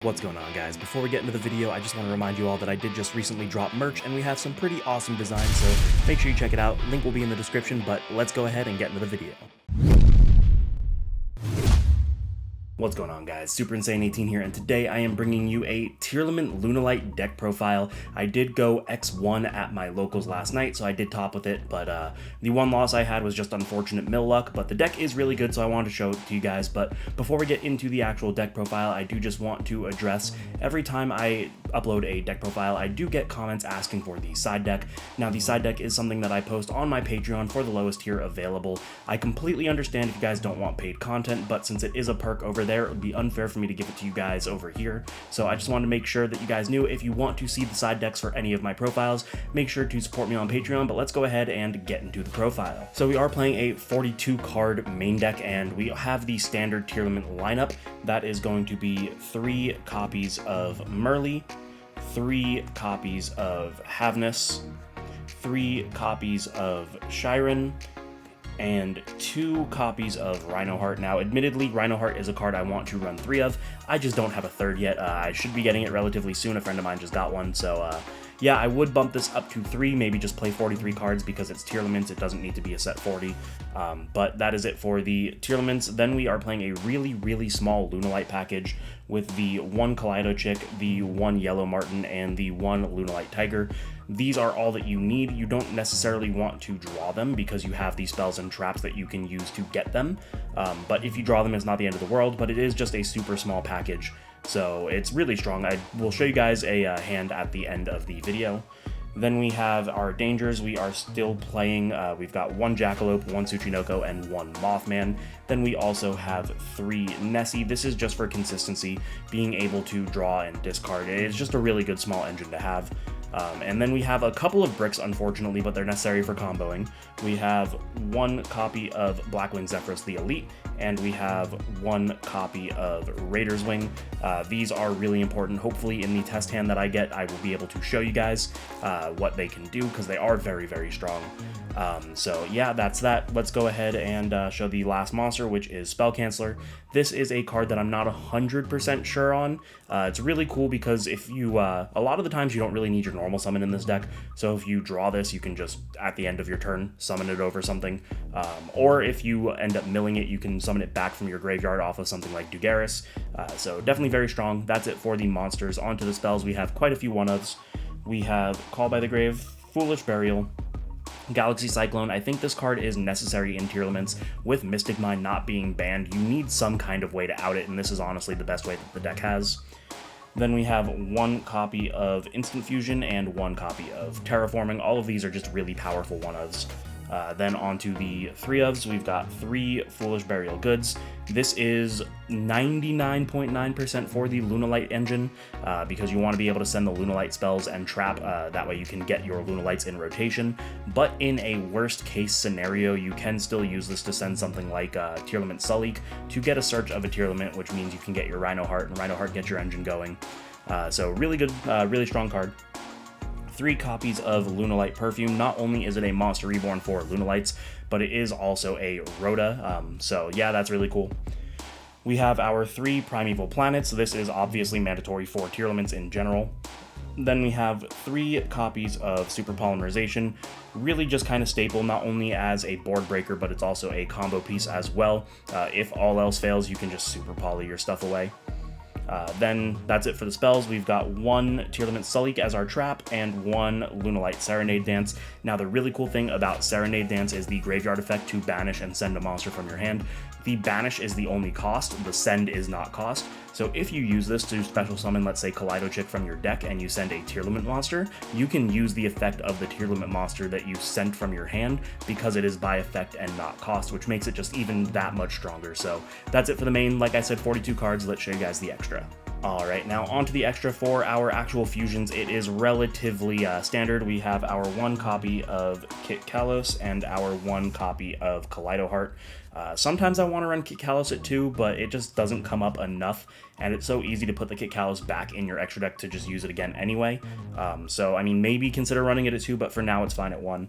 What's going on, guys? Before we get into the video, I just want to remind you all that I did just recently drop merch and we have some pretty awesome designs, so make sure you check it out. Link will be in the description, but let's go ahead and get into the video. What's going on, guys? Super Insane 18 here, and today I am bringing you a Tearlament Lunalight deck profile. I did go X1 at my locals last night, so I did top with it, but the one loss I had was just unfortunate mill luck, but the deck is really good, so I wanted to show it to you guys. But before we get into the actual deck profile, I do just want to address, every time I upload a deck profile, I do get comments asking for the side deck. Now, the side deck is something that I post on my Patreon for the lowest tier available. I completely understand if you guys don't want paid content, but since it is a perk over there, it would be unfair for me to give it to you guys over here. So I just wanted to make sure that you guys knew, if you want to see the side decks for any of my profiles, make sure to support me on Patreon. But let's go ahead and get into the profile. So we are playing a 42 card main deck, and we have the standard Tearlament lineup. That is going to be 3 copies of Merly, 3 copies of Havness, 3 copies of Shiren, and 2 copies of Rhinoheart. Now, admittedly, Rhinoheart is a card I want to run 3 of. I just don't have a 3rd yet. I should be getting it relatively soon. A friend of mine just got one, so yeah, I would bump this up to 3, maybe just play 43 cards because it's Tearlaments. It doesn't need to be a set 40, but that is it for the Tearlaments. Then we are playing a really small Lunalight package with the 1 Kaleido Chick, the 1 Yellow Martin, and the 1 Lunalight Tiger. These are all that you need. You don't necessarily want to draw them because you have these spells and traps that you can use to get them, but if you draw them, it's not the end of the world, but it is just a super small package. So it's really strong. I will show you guys a hand at the end of the video. Then we have our dangers. We are still playing, we've got 1 Jackalope, 1 Tsuchinoko, and 1 Mothman. Then we also have 3 Nessie. This is just for consistency, being able to draw and discard. It's just a really good small engine to have. And then we have a couple of bricks, unfortunately, but they're necessary for comboing. We have 1 copy of Blackwing Zephyros the Elite, and we have 1 copy of Raider's Wing. These are really important. Hopefully in the test hand that I get, I will be able to show you guys what they can do, because they are very strong. So yeah, that's that. Let's go ahead and show the last monster, which is Spell Canceller. This is a card that I'm not 100% sure on. It's really cool because if you, a lot of the times you don't really need your normal summon in this deck, so if you draw this, you can just, at the end of your turn, summon it over something, or if you end up milling it, you can summon it back from your graveyard off of something like Dugaris. So definitely very strong. That's it for the monsters. Onto the spells, we have quite a few one-ofs. We have Call by the Grave, Foolish Burial, Galaxy Cyclone. I think this card is necessary in Tearlaments. With Mystic Mine not being banned, you need some kind of way to out it, and this is honestly the best way that the deck has. Then we have 1 copy of Instant Fusion and 1 copy of Terraforming. All of these are just really powerful one-ofs. Then onto the 3-ofs, we've got 3 Foolish Burial Goods. This is 99.9% for the Lunalight engine, because you want to be able to send the Lunalight spells and trap, that way you can get your Lunalights in rotation. But in a worst case scenario, you can still use this to send something like Tearlament Sullik to get a search of a Tearlament, which means you can get your Rhinoheart, and Rhinoheart gets your engine going. So really good, really strong card. 3 copies of Lunalight Perfume. Not only is it a Monster Reborn for Lunalights, but it is also a Rhoda, so yeah, that's really cool. We have our 3 Primeval Planets. This is obviously mandatory for Tearlaments in general. Then we have 3 copies of Super Polymerization, really just kind of staple, not only as a board breaker, but it's also a combo piece as well. If all else fails, you can just Super Poly your stuff away. Then that's it for the spells. We've got 1 Tearlament Sullik as our trap and 1 Lunalight Serenade Dance. Now, the really cool thing about Serenade Dance is the graveyard effect to banish and send a monster from your hand. The banish is the only cost, the send is not cost. So if you use this to special summon, let's say, Kaleido Chick from your deck, and you send a Tearlament monster, you can use the effect of the Tearlament monster that you sent from your hand, because it is by effect and not cost, which makes it just even that much stronger. So that's it for the main. Like I said, 42 cards. Let's show you guys the extra. Alright, now onto the extra for our actual fusions. It is relatively standard. We have our 1 copy of Kit Kalos and our 1 copy of Kaleido Heart. Sometimes I want to run Kit Kalos at 2, but it just doesn't come up enough, and it's so easy to put the Kit Kalos back in your extra deck to just use it again anyway. So, I mean, maybe consider running it at 2, but for now it's fine at 1.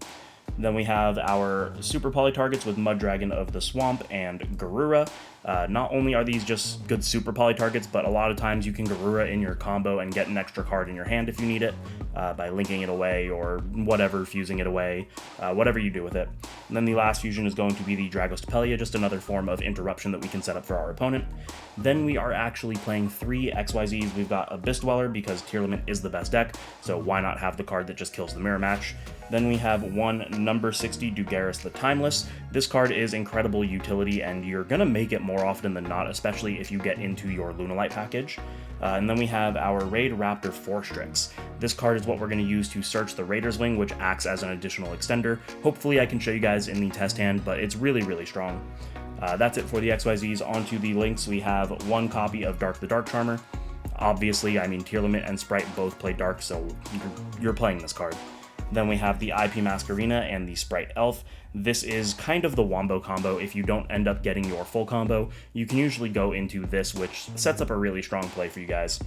Then we have our Super Poly targets with Mud Dragon of the Swamp and Garura. Not only are these just good super poly targets, but a lot of times you can Garura in your combo and get an extra card in your hand if you need it, by linking it away or whatever, fusing it away, whatever you do with it. And then the last fusion is going to be the Dragostapelia, just another form of interruption that we can set up for our opponent. Then we are actually playing 3 XYZs. We've got Abyss Dweller because Tearlament is the best deck, so why not have the card that just kills the mirror match. Then we have 1 number 60 Dugaris the Timeless. This card is incredible utility, and you're going to make it more often than not, especially if you get into your Lunalight package. And then we have our Raid Raptor Friedrich. This card is what we're going to use to search the Raider's Wing, which acts as an additional extender. Hopefully I can show you guys in the test hand, but it's really, really strong. That's it for the XYZs. Onto the links, we have 1 copy of Dark the Dark Charmer. Obviously, I mean, Tearlament and Sprite both play Dark, so you're playing this card. Then we have the IP Masquerena and the Sprite Elf. This is kind of the wombo combo. If you don't end up getting your full combo, you can usually go into this, which sets up a really strong play for you guys.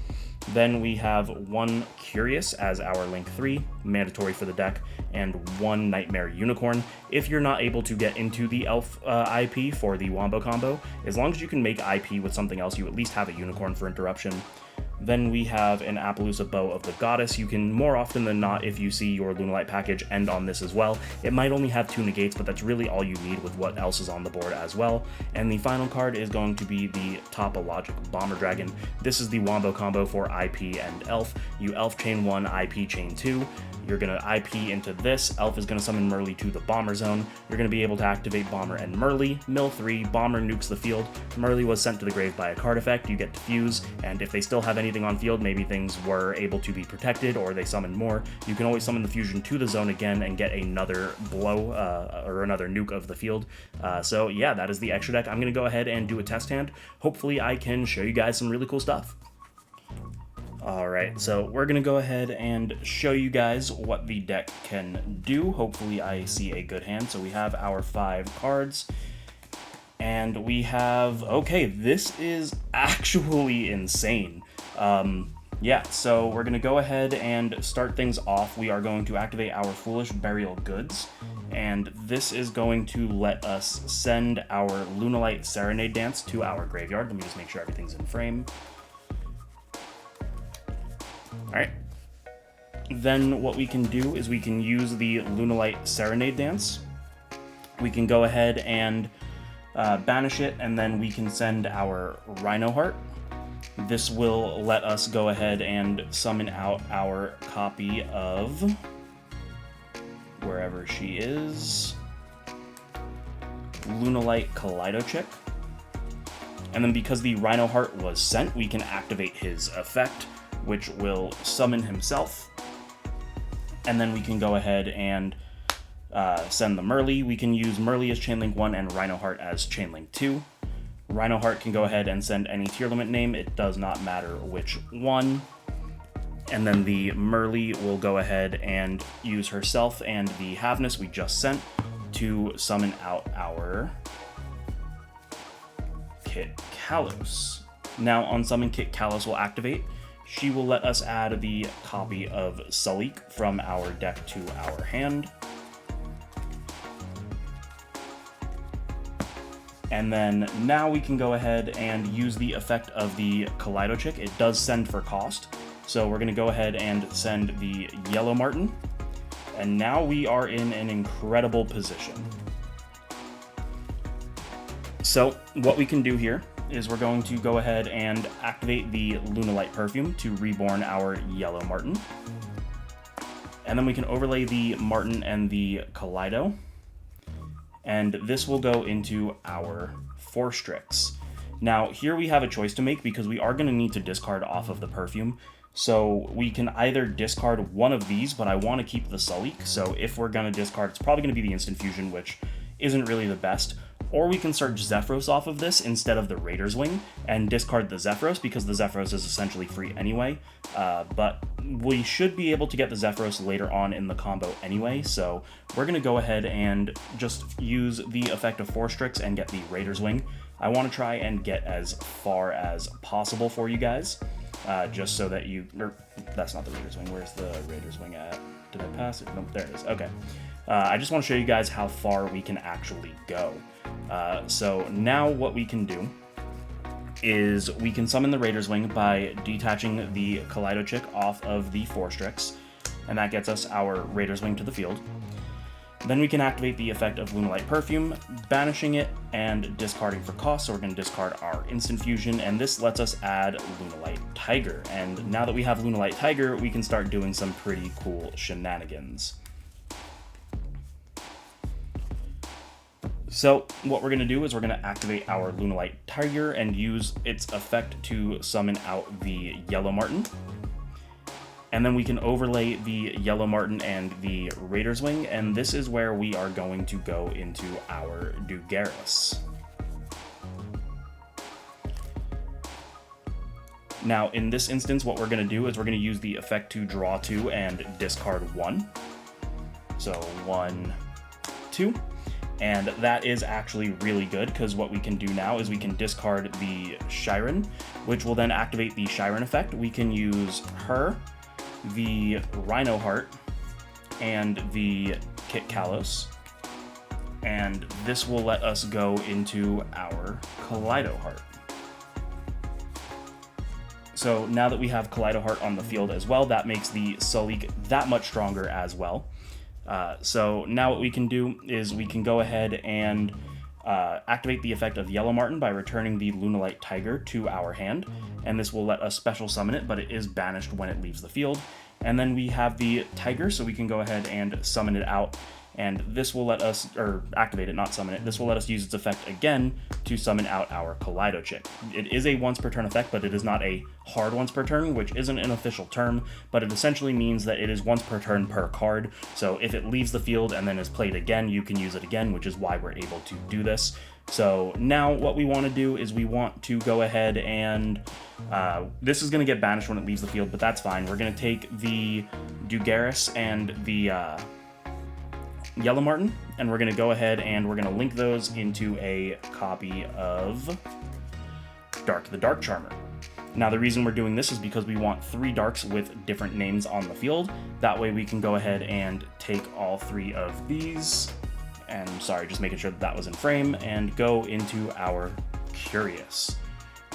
Then we have 1 Curious as our Link 3, mandatory for the deck, and 1 Nightmare Unicorn. If you're not able to get into the Elf IP for the wombo combo, as long as you can make IP with something else, you at least have a Unicorn for interruption. Then we have an Appaloosa Bow of the Goddess. You can, more often than not, if you see your Lunalight package, end on this as well. It might only have 2 negates, but that's really all you need with what else is on the board as well. And the final card is going to be the Topologic Bomber Dragon. This is the wombo combo for IP and Elf. You Elf chain 1, IP chain 2. You're going to IP into this. Elf is going to summon Merly to the Bomber Zone. You're going to be able to activate Bomber and Merly. Mill 3, Bomber nukes the field. Merly was sent to the grave by a card effect. You get to fuse, and if they still have anything on field, maybe things were able to be protected or they summoned more, you can always summon the fusion to the zone again and get another blow or another nuke of the field. So yeah, that is the extra deck. I'm going to go ahead and do a test hand. Hopefully I can show you guys some really cool stuff. Alright, so we're going to go ahead and show you guys what the deck can do. Hopefully I see a good hand. So we have our 5 cards, and we have... okay, this is actually insane. Yeah, so we're going to go ahead and start things off. We are going to activate our Foolish Burial Goods, and this is going to let us send our Lunalight Serenade Dance to our graveyard. Let me just make sure everything's in frame. Alright, then what we can do is we can use the Lunalight Serenade Dance. We can go ahead and banish it, and then we can send our Rhino Heart. This will let us go ahead and summon out our copy of wherever she is, Lunalight Kaleidochick. And then because the Rhino Heart was sent, we can activate his effect, which will summon himself. And then we can go ahead and send the Merly. We can use Merly as Chainlink 1 and Rhino Heart as Chainlink 2. Rhino Heart can go ahead and send any Tearlament name. It does not matter which one. And then the Merly will go ahead and use herself and the Havness we just sent to summon out our Kit Kalos. Now on summon, Kit Kalos will activate. She will let us add the copy of Salik from our deck to our hand. And then now we can go ahead and use the effect of the Kaleidochick. It does send for cost, so we're going to go ahead and send the Yellow Martin. And now we are in an incredible position. So what we can do here is we're going to go ahead and activate the Lunalight Perfume to reborn our Yellow Martin. And then we can overlay the Martin and the Kaleido. And this will go into our Forstrix. Now, here we have a choice to make because we are going to need to discard off of the Perfume. So we can either discard one of these, but I want to keep the Salik. So if we're going to discard, it's probably going to be the Instant Fusion, which isn't really the best. Or we can search Zephyros off of this instead of the Raider's Wing and discard the Zephyros because the Zephyros is essentially free anyway. But we should be able to get the Zephyros later on in the combo anyway, so we're going to go ahead and just use the effect of Forstrix and get the Raider's Wing. I want to try and get as far as possible for you guys, just so that you... that's not the Raider's Wing. Where's the Raider's Wing at? Did I pass it? Nope, there it is. Okay. I just want to show you guys how far we can actually go. So now what we can do is we can summon the Raider's Wing by detaching the Kaleido Chick off of the 4-Strix, and that gets us our Raider's Wing to the field. Then we can activate the effect of Lunalight Perfume, banishing it and discarding for cost, so we're going to discard our Instant Fusion, and this lets us add Lunalight Tiger. And now that we have Lunalight Tiger, we can start doing some pretty cool shenanigans. So what we're going to do is we're going to activate our Lunalight Tiger and use its effect to summon out the Yellow Marten. And then we can overlay the Yellow Marten and the Raider's Wing, and this is where we are going to go into our Dugaris. Now, in this instance, what we're going to do is we're going to use the effect to draw 2 and discard 1. So 1, 2. And that is actually really good, because what we can do now is we can discard the Shiren, which will then activate the Shiren effect. We can use her, the Rhino Heart, and the Kit Kalos, and this will let us go into our Kaleido Heart. So now that we have Kaleido Heart on the field as well, that makes the Salik that much stronger as well. So now what we can do is we can go ahead and activate the effect of Yellow Marten by returning the Lunalight Tiger to our hand, and this will let us special summon it, but it is banished when it leaves the field. And then we have the Tiger, so we can go ahead and summon it out, and this will let us, or activate it, not summon it, this will let us use its effect again to summon out our Kaleido Chick. It is a once per turn effect, but it is not a hard once per turn, which isn't an official term, but it essentially means that it is once per turn per card, so if it leaves the field and then is played again, you can use it again, which is why we're able to do this. So now what we want to do is we want to go ahead and, this is going to get banished when it leaves the field, but that's fine. We're going to take the Dugaris and the Yellow Marten, and we're going to go ahead and we're going to link those into a copy of Dark the Dark Charmer. Now the reason we're doing this is because we want 3 Darks with different names on the field. That way we can go ahead and take all 3 of these, and sorry, just making sure that that was in frame, and go into our Curious.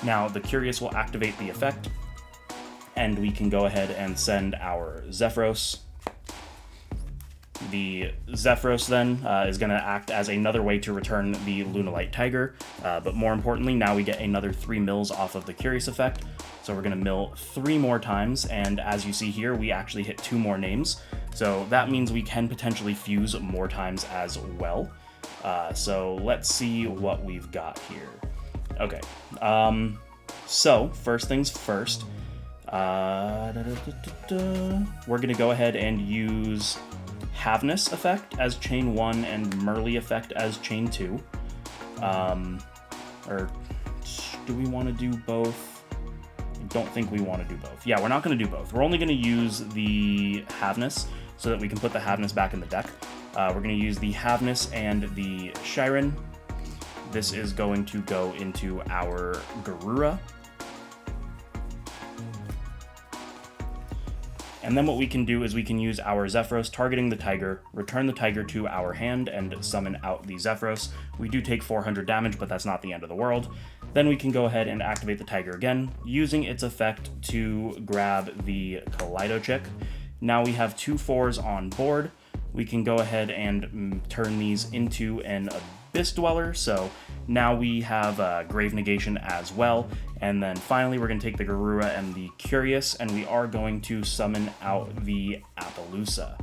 Now the Curious will activate the effect, and we can go ahead and send our Zephyros. The Zephyros then is going to act as another way to return the Lunalight Tiger, but more importantly, now we get another 3 mills off of the Curious effect. So we're going to mill 3 more times, and as you see here, we actually hit 2 more names. So that means we can potentially fuse more times as well. So let's see what we've got here. Okay, so first things first, we're going to go ahead and use Havness effect as chain 1 and Merly effect as chain 2. Or do we want to do both? I don't think we want to do both. Yeah, we're not going to do both. We're only going to use the Havness so that we can put the Havness back in the deck. We're going to use the Havness and the Shiren. This is going to go into our Garura. And then what we can do is we can use our Zephyros targeting the Tiger, return the Tiger to our hand, and summon out the Zephyros. We do take 400 damage, but that's not the end of the world. Then we can go ahead and activate the Tiger again, using its effect to grab the Kaleido Chick. Now we have 2 4s on board. We can go ahead and turn these into an Abyss Dweller, so now we have Grave Negation as well. And then finally, we're going to take the Garura and the Curious, and we are going to summon out the Appaloosa.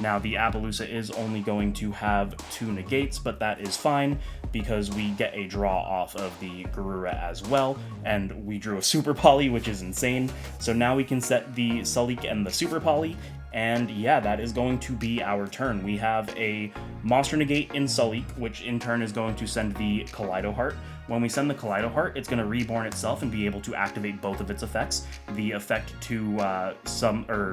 Now, the Appaloosa is only going to have 2 negates, but that is fine because we get a draw off of the Garura as well, and we drew a Super Poly, which is insane. So now we can set the Salik and the Super Poly, and yeah, that is going to be our turn. We have a Monster Negate in Salik, which in turn is going to send the Kaleido Heart. When we send the Kaleido Heart, it's going to reborn itself and be able to activate both of its effects. The effect to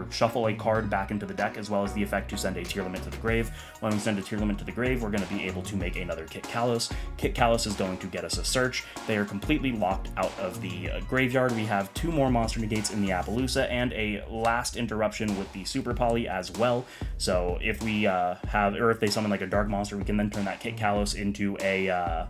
shuffle a card back into the deck, as well as the effect to send a Tearlament to the grave. When we send a Tearlament to the grave, we're going to be able to make another Kit Kalos. Kit Kalos is going to get us a search. They are completely locked out of the graveyard. We have 2 more Monster Negates in the Appaloosa and a last interruption with the Super Poly as well. So if we if they summon like a Dark Monster, we can then turn that Kit Kalos into a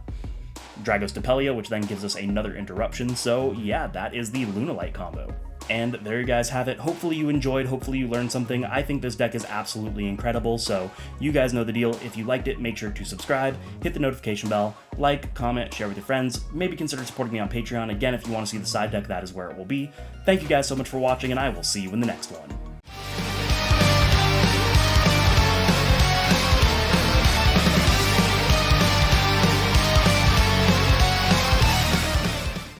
Dragos Depelia, which then gives us another interruption. So yeah, that is the Lunalight combo. And there you guys have it. Hopefully you enjoyed, hopefully you learned something. I think this deck is absolutely incredible, so you guys know the deal. If you liked it, make sure to subscribe, hit the notification bell, like, comment, share with your friends. Maybe consider supporting me on Patreon. Again, if you want to see the side deck, that is where it will be. Thank you guys so much for watching, and I will see you in the next one.